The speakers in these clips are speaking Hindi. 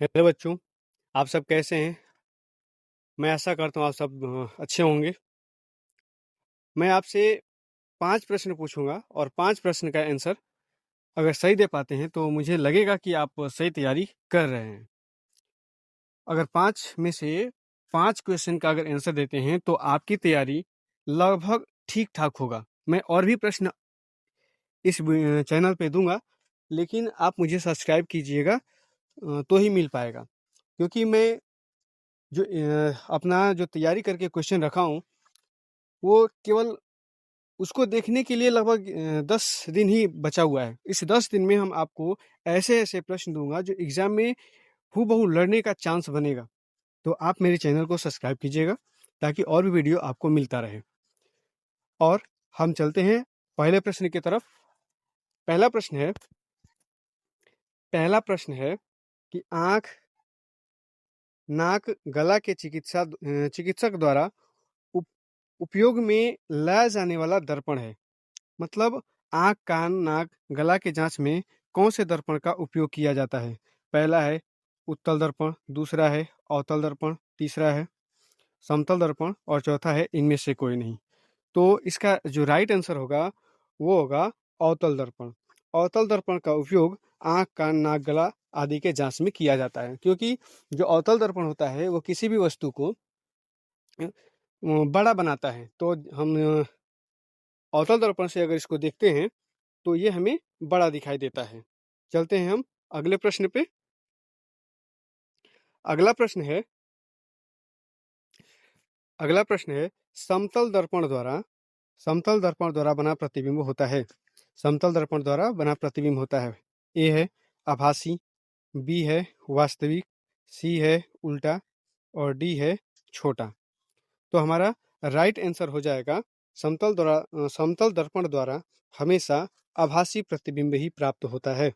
हेलो बच्चों, आप सब कैसे हैं? मैं आशा करता हूँ आप सब अच्छे होंगे। मैं आपसे 5 प्रश्न पूछूंगा और 5 प्रश्न का आंसर अगर सही दे पाते हैं तो मुझे लगेगा कि आप सही तैयारी कर रहे हैं। अगर 5 में से 5 क्वेश्चन का अगर आंसर देते हैं तो आपकी तैयारी लगभग ठीक-ठाक होगा। मैं और भी प्रश्न इस चैनल पे दूंगा, लेकिन आप मुझे सब्सक्राइब कीजिएगा तो ही मिल पाएगा। क्योंकि मैं जो अपना जो तैयारी करके क्वेश्चन रखा हूँ, वो केवल उसको देखने के लिए लगभग 10 दिन ही बचा हुआ है। इस 10 दिन में हम आपको ऐसे-ऐसे प्रश्न दूँगा जो एग्ज़ाम में हूबहू लड़ने का चांस बनेगा। तो आप मेरे चैनल को सब्सक्राइब कीजिएगा ताकि और भी वीडियो आपको मिलता रहे। और हम चलते हैं पहले प्रश्न की तरफ। पहला प्रश्न है पहला प्रश्न है कि आँख, नाक, गला के चिकित्सक द्वारा उप उपयोग में लाया जाने वाला दर्पण है। मतलब आँख, कान, नाक, गला के जांच में कौन से दर्पण का उपयोग किया जाता है? पहला है उत्तल दर्पण, दूसरा है अवतल दर्पण, तीसरा है समतल दर्पण और चौथा है इनमें से कोई नहीं। तो इसका जो राइट आंसर होगा वो होगा अवतल दर्पण। अवतल दर्पण का उपयोग आँख, कान, नाक, गला आदि के जांच में किया जाता है, क्योंकि जो अवतल दर्पण होता है वो किसी भी वस्तु को बड़ा बनाता है। तो हम अवतल दर्पण से अगर इसको देखते हैं तो ये हमें बड़ा दिखाई देता है। चलते हैं हम अगले प्रश्न पे। अगला प्रश्न है अगला प्रश्न है समतल दर्पण द्वारा बना प्रतिबिंब होता है। समतल दर्पण द्वारा बना प्रतिबिंब होता है। ए है आभासी, बी है वास्तविक, सी है उल्टा और डी है छोटा। तो हमारा राइट आंसर हो जाएगा समतल दर्पण द्वारा हमेशा आभासी प्रतिबिंब ही प्राप्त होता है।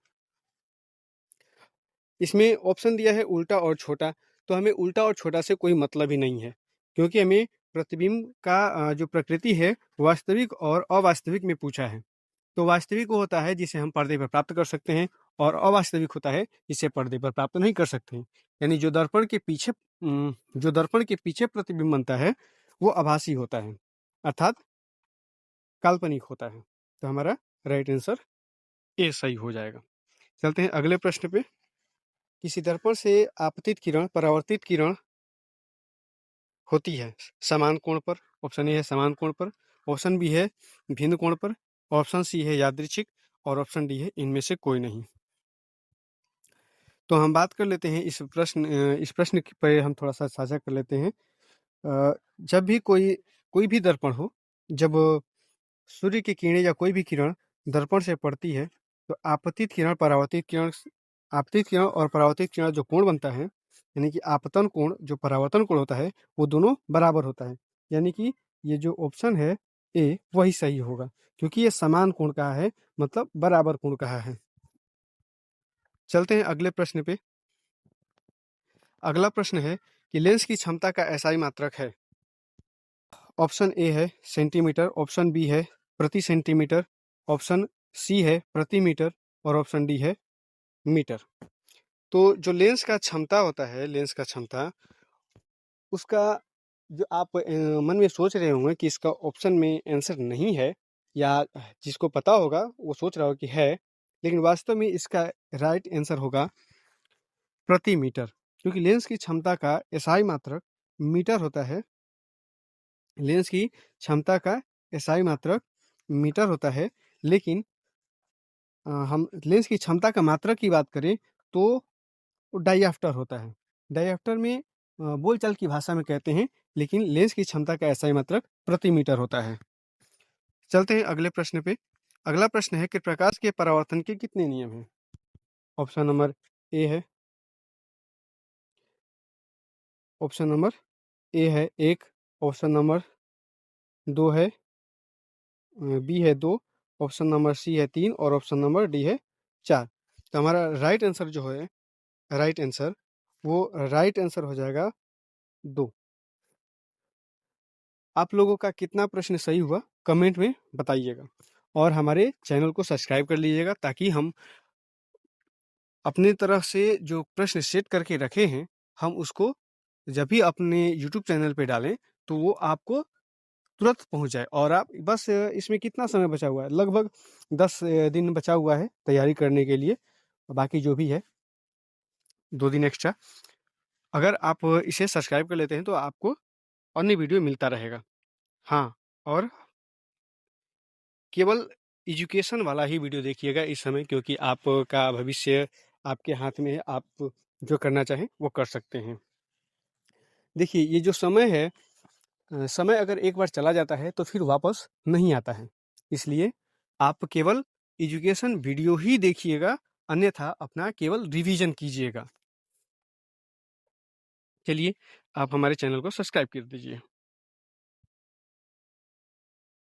इसमें ऑप्शन दिया है उल्टा और छोटा, तो हमें उल्टा और छोटा से कोई मतलब ही नहीं है, क्योंकि हमें प्रतिबिंब का जो प्रकृति है वास्तविक और अवास्तविक में पूछा है। तो वास्तविक वो होता है जिसे हम पर्दे पर प्राप्त कर सकते हैं और अवास्तविक होता है जिसे पर्दे पर प्राप्त नहीं कर सकते हैं। यानी जो दर्पण के पीछे प्रतिबिंब बनता है वो आभासी होता है, अर्थात काल्पनिक होता है। तो हमारा राइट आंसर ए सही हो जाएगा। चलते हैं अगले प्रश्न पे। किसी दर्पण से आपतित किरण परावर्तित किरण होती है समान कोण पर। ऑप्शन ए है समान कोण पर, ऑप्शन बी है भिन्न कोण पर, ऑप्शन सी है यादृच्छिक और ऑप्शन डी है इनमें से कोई नहीं। तो हम बात कर लेते हैं इस प्रश्न पे हम थोड़ा सा साझा कर लेते हैं। जब भी कोई भी दर्पण हो, जब सूर्य की किरणें या कोई भी किरण दर्पण से पड़ती है तो आपतित किरण और परावर्तित किरण जो कोण बनता है, यानी कि आपतन कोण जो परावर्तन कोण होता है वो दोनों बराबर होता है। यानी कि ये जो ऑप्शन है ए वही सही होगा, क्योंकि ये समान कोण कहा है, मतलब बराबर कोण कहा है। चलते हैं अगले प्रश्न पे। अगला प्रश्न है कि लेंस की क्षमता का एसआई मात्रक है। ऑप्शन ए है सेंटीमीटर, ऑप्शन बी है प्रति सेंटीमीटर, ऑप्शन सी है प्रति मीटर और ऑप्शन डी है मीटर। तो जो लेंस का क्षमता होता है, लेंस का क्षमता, उसका जो आप मन में सोच रहे होंगे कि इसका ऑप्शन में आंसर नहीं है, या जिसको पता होगा वो सोच रहा हो कि है, लेकिन वास्तव में इसका राइट आंसर होगा प्रति मीटर। क्योंकि लेंस की क्षमता का एसआई मात्रक मीटर होता है। लेंस की क्षमता का एसआई मात्रक मीटर होता है, लेकिन हम लेंस की क्षमता का मात्रक की बात करें तो वो डायऑप्टर होता है। डायऑप्टर में बोलचाल की भाषा में कहते हैं, लेकिन लेंस की क्षमता का एसआई मात्रक प्रति मीटर होता है। चलते हैं अगले प्रश्न पे। अगला प्रश्न है कि प्रकाश के परावर्तन के कितने नियम हैं। ऑप्शन नंबर ए है ऑप्शन नंबर ए है 1, ऑप्शन नंबर 2 है बी है 2, ऑप्शन नंबर सी है 3 और ऑप्शन नंबर डी है 4। तो हमारा राइट आंसर जो है राइट आंसर वो राइट आंसर हो जाएगा 2। आप लोगों का कितना प्रश्न सही हुआ कमेंट में बताइएगा और हमारे चैनल को सब्सक्राइब कर लीजिएगा ताकि हम अपनी तरफ से जो प्रश्न सेट करके रखे हैं, हम उसको जब भी अपने यूट्यूब चैनल पे डालें, तो वो आपको तुरंत पहुँच जाए। और आप बस इसमें कितना समय बचा हुआ है? लगभग 10 दिन बचा हुआ है तैयारी करने के लिए, बाकी जो भी है 2 दिन एक्स्ट्रा। अगर आप इसे सब्सक्राइब कर लेते हैं, तो आपको अन्य वीडियो मिलता रहेगा। हाँ, और केवल एजुकेशन वाला ही वीडियो देखिएगा इस समय, क्योंकि आपका भविष्य आपके हाथ में है, आप जो करना चाहें वो कर सकते हैं। देखिए, ये जो समय है, समय अगर एक बार चला जाता है तो फिर वापस नहीं आता है। इसलिए आप केवल एजुकेशन वीडियो ही देखिएगा, अन्यथा अपना केवल रिवीजन कीजिएगा। चलिए, आप हमारे चैनल को सब्सक्राइब कर दीजिए।